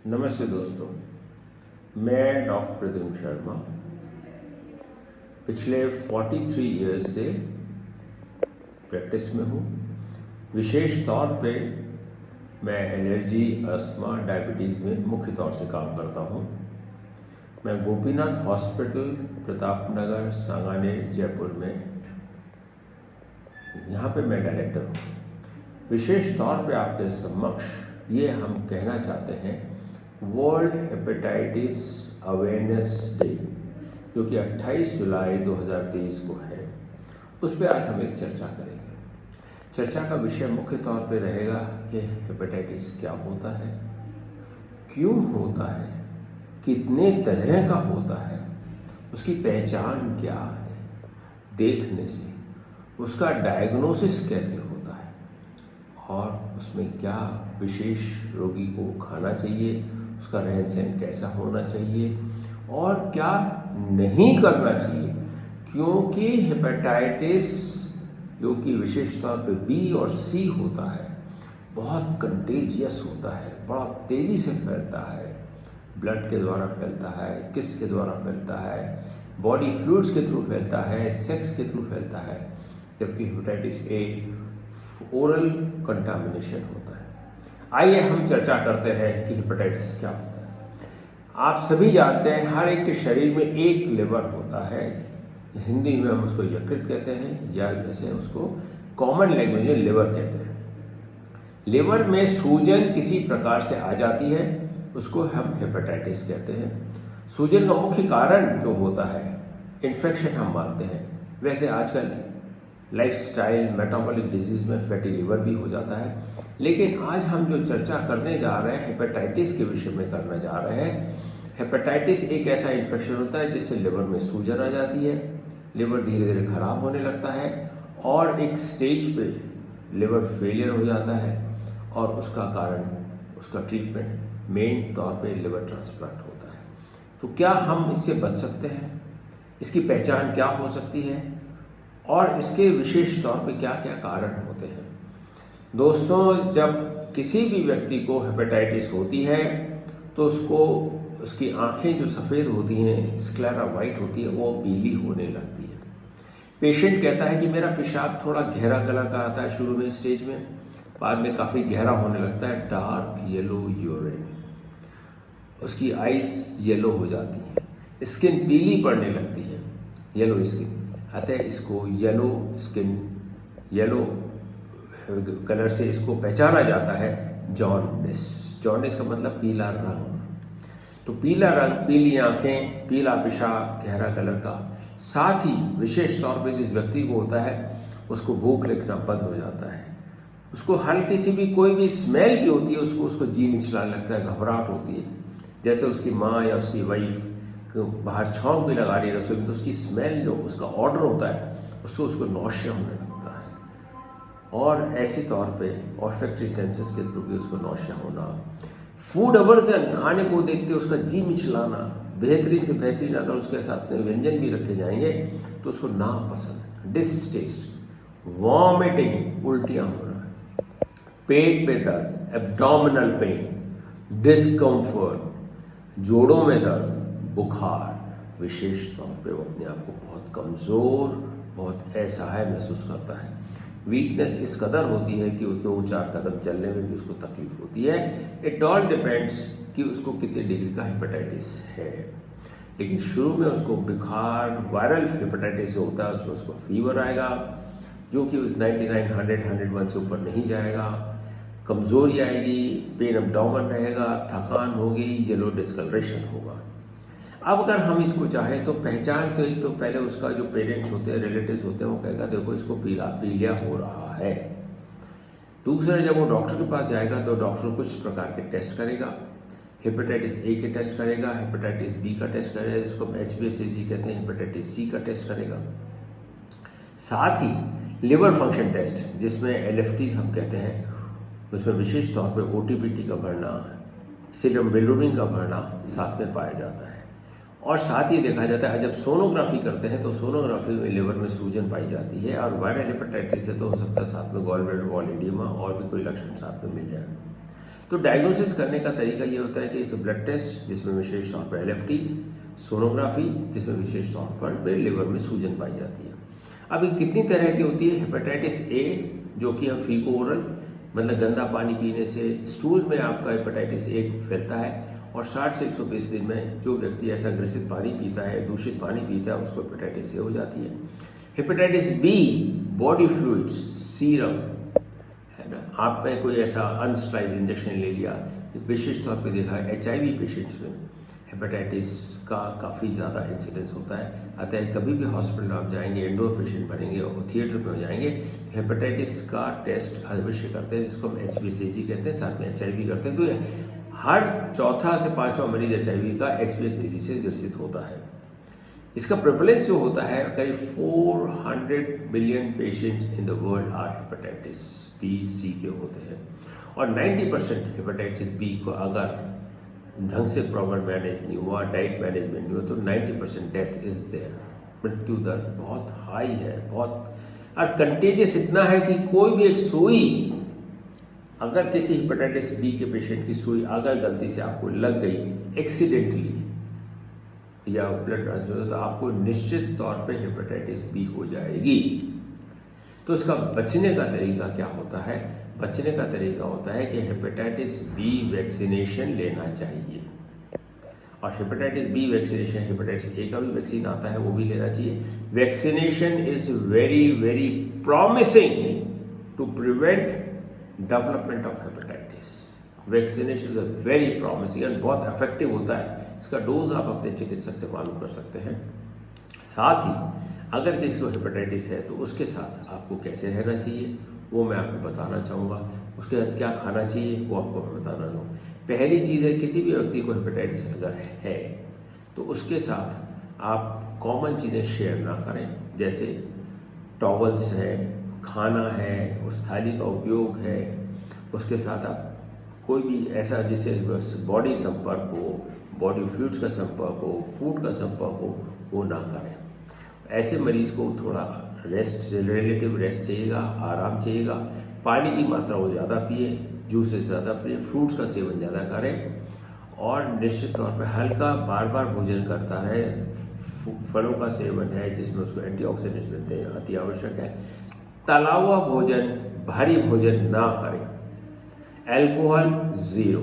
नमस्ते दोस्तों, मैं डॉक्टर प्रद्युम्न शर्मा पिछले 43 ईयर्स से प्रैक्टिस में हूँ। विशेष तौर पे मैं एलर्जी, अस्थमा, डायबिटीज़ में मुख्य तौर से काम करता हूँ। मैं गोपीनाथ हॉस्पिटल, प्रताप नगर, सांगानेर, जयपुर में यहाँ पे मैं डायरेक्टर हूँ। विशेष तौर पे आपके समक्ष ये हम कहना चाहते हैं, वर्ल्ड हेपेटाइटिस अवेयरनेस डे जो कि 28 जुलाई 2023 को है, उस पर आज हम एक चर्चा करेंगे। चर्चा का विषय मुख्य तौर पे रहेगा कि हेपेटाइटिस क्या होता है, क्यों होता है, कितने तरह का होता है, उसकी पहचान क्या है, देखने से उसका डायग्नोसिस कैसे होता है और उसमें क्या विशेष रोगी को खाना चाहिए, उसका रहन सहन कैसा होना चाहिए और क्या नहीं करना चाहिए। क्योंकि हेपेटाइटिस जो कि विशेष तौर पे बी और सी होता है, बहुत कंटेजियस होता है, बड़ा तेज़ी से फैलता है, ब्लड के द्वारा फैलता है, किस के द्वारा फैलता है, बॉडी फ्लूइड्स के थ्रू फैलता है, सेक्स के थ्रू फैलता है, जबकि हेपेटाइटिस ए ओरल कंटामिनेशन होता है। आइए हम चर्चा करते हैं कि हेपेटाइटिस क्या होता है। आप सभी जानते हैं हर एक के शरीर में एक लिवर होता है, हिंदी में हम उसको यकृत कहते हैं या वैसे उसको कॉमन लैंग्वेज में लिवर कहते हैं। लिवर में सूजन किसी प्रकार से आ जाती है, उसको हम हेपेटाइटिस कहते हैं। सूजन का मुख्य कारण जो होता है इन्फेक्शन हम मानते हैं। वैसे आजकल लाइफस्टाइल मेटाबॉलिक डिजीज़ में फैटी लिवर भी हो जाता है, लेकिन आज हम जो चर्चा करने जा रहे हैं हेपेटाइटिस के विषय में करने जा रहे हैं। हेपेटाइटिस एक ऐसा इन्फेक्शन होता है जिससे लिवर में सूजन आ जाती है, लिवर धीरे धीरे खराब होने लगता है और एक स्टेज पे लिवर फेलियर हो जाता है और उसका कारण, उसका ट्रीटमेंट मेन तौर पे लिवर ट्रांसप्लांट होता है। तो क्या हम इससे बच सकते हैं, इसकी पहचान क्या हो सकती है और इसके विशेष तौर पे क्या क्या कारण होते हैं। दोस्तों, जब किसी भी व्यक्ति को हेपेटाइटिस होती है तो उसकी आंखें जो सफ़ेद होती हैं, स्क्लेरा वाइट होती है, वो पीली होने लगती है। पेशेंट कहता है कि मेरा पेशाब थोड़ा गहरा कलर का आता है शुरू में स्टेज में, बाद में काफ़ी गहरा होने लगता है, डार्क येलो यूरिन, उसकी आइज़ येलो हो जाती है, स्किन पीली पड़ने लगती है, येलो स्किन। अतः इसको येलो स्किन, येलो कलर से इसको पहचाना जाता है जॉन्डिस। जॉन्डिस का मतलब पीला रंग। तो पीला रंग, पीली आंखें, पीला पेशाब, गहरा कलर का। साथ ही विशेष तौर पे जिस व्यक्ति को होता है उसको भूख लगना बंद हो जाता है, उसको हल्की सी भी कोई भी स्मेल भी होती है उसको जी मिचलाने लगता है, घबराहट होती है। जैसे उसकी माँ या उसकी वाइफ बाहर छौंक भी लगा रही है रसोई में, तो उसकी स्मेल जो उसका ऑर्डर होता है उसको नौशिया होने लगता है। और ऐसे तौर पे ऑल्फैक्टरी सेंसेस के थ्रू भी उसको नौशिया होना। फूड अवर्जन, खाने को देखते उसका जी मिचलाना, बेहतरीन से बेहतरीन अगर उसके साथ में व्यंजन भी रखे जाएंगे तो उसको नापसंद, डिसटेस्ट, वॉमिटिंग, उल्टियाँ होना, पेट में दर्द, एब्डोमिनल पेन, डिस्कम्फर्ट, जोड़ों में दर्द, बुखार। विशेष तौर पे वो अपने आप को बहुत कमज़ोर, बहुत असहाय महसूस करता है। वीकनेस इस कदर होती है कि उसको 4 कदम चलने में भी उसको तकलीफ होती है। इट ऑल डिपेंड्स कि उसको कितने डिग्री का हेपेटाइटिस है। लेकिन शुरू में उसको बुखार, वायरल हेपेटाइटिस जो होता है उसमें उसको फीवर आएगा जो कि उस 99, 100, 101 से ऊपर नहीं जाएगा, कमज़ोरी आएगी, पेन एब्डोमेन रहेगा, थकान होगी, येलो डिस्कलरेशन होगा। अब अगर हम इसको चाहें तो पहचान, तो एक तो पहले उसका जो पेरेंट्स होते हैं, रिलेटिव्स होते हैं, वो कहेगा देखो इसको पीलिया हो रहा है। दूसरा, जब वो डॉक्टर के पास जाएगा तो डॉक्टर कुछ प्रकार के टेस्ट करेगा, हेपेटाइटिस ए के टेस्ट करेगा, हेपेटाइटिस बी का टेस्ट करेगा, जिसको HbA1c कहते हैं, हेपेटाइटिस सी का टेस्ट करेगा। साथ ही लिवर फंक्शन टेस्ट जिसमें LFTs हम कहते हैं, उसमें विशेष तौर पे OTPT का बढ़ना, सीरम बिलिरुबिन का बढ़ना साथ में पाया जाता है। और साथ ही देखा जाता है जब सोनोग्राफी करते हैं तो सोनोग्राफी में लिवर में सूजन पाई जाती है, और वायरल हेपेटाइटिस से तो हो सकता है साथ में गॉल ब्लैडर वॉल एडिमा और भी कोई लक्षण साथ में मिल जाए। तो डायग्नोसिस करने का तरीका ये होता है कि इस ब्लड टेस्ट जिसमें विशेष तौर पर LFTs, सोनोग्राफी जिसमें विशेष तौर पर लिवर में सूजन पाई जाती है। अब ये कितनी तरह की होती है? हेपेटाइटिस A जो कि हम फीको ओरल मतलब गंदा पानी पीने से स्टूल में आपका हेपेटाइटिस A फैलता है और 60 से 120 दिन में जो व्यक्ति ऐसा ग्रसित पानी पीता है, दूषित पानी पीता है, उसको हेपेटाइटिस A हो जाती है। Hepatitis B body fluids, serum है ना, आपने कोई ऐसा अनस्ट्राइज इंजेक्शन ले लिया। विशेष तौर पे देखा है HIV पेशेंट्स में हेपेटाइटिस का काफ़ी ज़्यादा इंसिडेंस होता है। अतः कभी भी हॉस्पिटल आप जाएंगे, इंडोर पेशेंट बनेंगे और थिएटर में जाएंगे, हेपेटाइटिस का टेस्ट अवश्य करते हैं जिसको हम HbA1c कहते हैं, साथ में HIV करते हैं। तो हर चौथा से पाँचवा मरीज HIV का HbA1c से ग्रसित होता है। इसका प्रेवलेंस जो होता है करीब 400 million patients in the world are hepatitis B/C के होते हैं और 90% हेपेटाइटिस B को अगर ढंग से प्रॉपर मैनेज नहीं हुआ, डाइट मैनेजमेंट नहीं हुआ तो 90% डेथ इज देयर। मृत्यु दर बहुत हाई है, बहुत, और कंटेजियस इतना है कि कोई भी एक सुई, अगर किसी हेपेटाइटिस B के पेशेंट की सुई अगर गलती से आपको लग गई एक्सीडेंटली या ब्लड ट्रांसफ्यूजन, तो आपको निश्चित तौर पे हेपेटाइटिस B हो जाएगी। तो इसका बचने का तरीका क्या होता है? बचने का तरीका होता है कि हेपेटाइटिस B वैक्सीनेशन लेना चाहिए और hepatitis B vaccination, hepatitis A का भी वैक्सीन आता है वो भी लेना चाहिए। Vaccination is very very promising to prevent development of hepatitis. Vaccination is very promising and बहुत इफेक्टिव होता है। इसका डोज आप अपने चिकित्सक से मालूम कर सकते हैं। साथ ही अगर किसी को हेपेटाइटिस है तो उसके साथ आपको कैसे रहना चाहिए वो मैं आपको बताना चाहूँगा। उसके साथ क्या खाना चाहिए वो आपको मैं बताना चाहूँगा। पहली चीज़ है, किसी भी व्यक्ति को हेपेटाइटिस अगर है तो उसके साथ आप कॉमन चीज़ें शेयर ना करें, जैसे टॉवल्स है, खाना है, उस थाली का उपयोग है। उसके साथ आप कोई भी ऐसा जिससे बॉडी संपर्क हो, बॉडी फ्लूइड्स का संपर्क हो, फूड का संपर्क हो, वो ना करें। ऐसे मरीज को थोड़ा रेस्ट, रिलेटिव रेस्ट चाहिएगा, आराम चाहिएगा। पानी की मात्रा वो ज़्यादा पिए, जूसेस ज़्यादा पिए, फ्रूट्स का सेवन ज़्यादा करें और निश्चित तौर पर हल्का बार बार भोजन करता रहे। फलों का सेवन है जिसमें उसको एंटीऑक्सीडेंट्स मिलते हैं, अति आवश्यक है। तला हुआ भोजन, भारी भोजन ना करें। एल्कोहल ज़ीरो,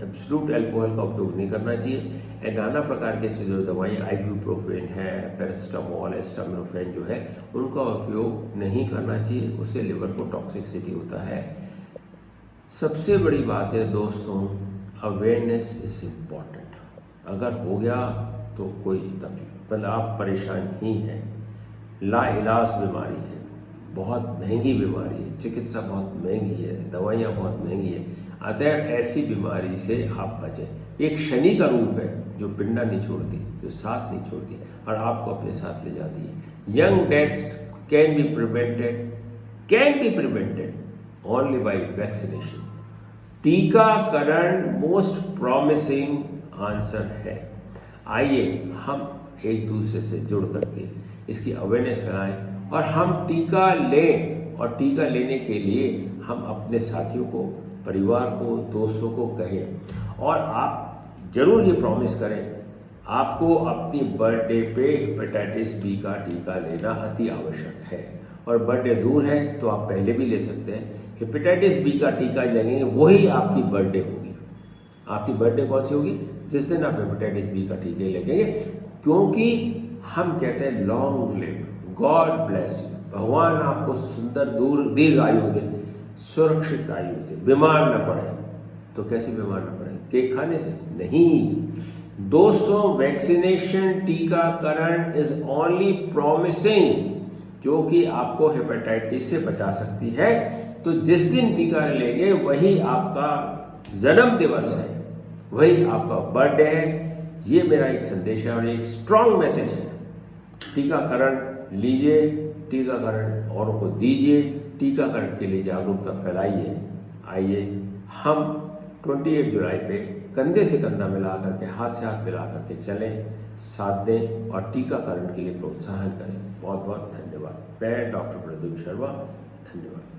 एब्सोल्यूट एल्कोहल का उपयोग नहीं करना चाहिए। नाना प्रकार के जो दवाइयाँ आइब्यूप्रोफेन है, पैरासिटामोल, एस्टामिनोफेन जो है उनका उपयोग नहीं करना चाहिए, उससे लिवर को टॉक्सिसिटी होता है। सबसे बड़ी बात है दोस्तों, अवेयरनेस इज इम्पॉर्टेंट। अगर हो गया तो कोई तकलीफ, मतलब आप परेशान ही हैं, लाइलाज बीमारी है, बहुत महंगी बीमारी है, चिकित्सा बहुत महंगी है, दवाइयाँ बहुत महंगी है। अतः ऐसी बीमारी से आप बचें। एक शनि का रूप है जो पिंडा नहीं छोड़ती, जो साथ नहीं छोड़ती और आपको अपने साथ ले जाती है। Young deaths can be prevented only by vaccination. टीकाकरण मोस्ट प्रॉमिसिंग आंसर है। आइए हम एक दूसरे से जुड़ करके इसकी अवेयरनेस फैलाएं और हम टीका लें, और टीका लेने के लिए हम अपने साथियों को, परिवार को, दोस्तों को कहें। और आप जरूर ये प्रॉमिस करें, आपको अपनी बर्थडे पे हेपेटाइटिस B का टीका लेना अति आवश्यक है। और बर्थडे दूर है तो आप पहले भी ले सकते हैं। हेपेटाइटिस B का टीका लेंगे वही आपकी बर्थडे होगी। आपकी बर्थडे कौन सी होगी? जिस दिन आप हेपेटाइटिस B का टीका लेंगे, क्योंकि हम कहते हैं long live, God bless you, भगवान आपको सुंदर दीर्घ आयु दे, सुरक्षित आयु दे, बीमार न पड़े। तो कैसे बीमार न पड़े? केक खाने से नहीं दोस्तों। वैक्सीनेशन, टीकाकरण इज ओनली प्रॉमिसिंग, जो कि आपको हेपेटाइटिस से बचा सकती है। तो जिस दिन टीका लेंगे वही आपका जन्म दिवस है, वही आपका बर्थडे है। ये मेरा एक संदेश है और एक स्ट्रॉन्ग मैसेज है। टीकाकरण लीजिए, टीकाकरण औरों को दीजिए, टीकाकरण के लिए जागरूकता फैलाइए। आइए हम 28 जुलाई पे कंधे से कंधा मिला करके, हाथ से हाथ मिला करके चलें, साथ दें और टीकाकरण के लिए प्रोत्साहन करें। बहुत बहुत धन्यवाद। मैं डॉक्टर प्रदीप शर्मा, धन्यवाद।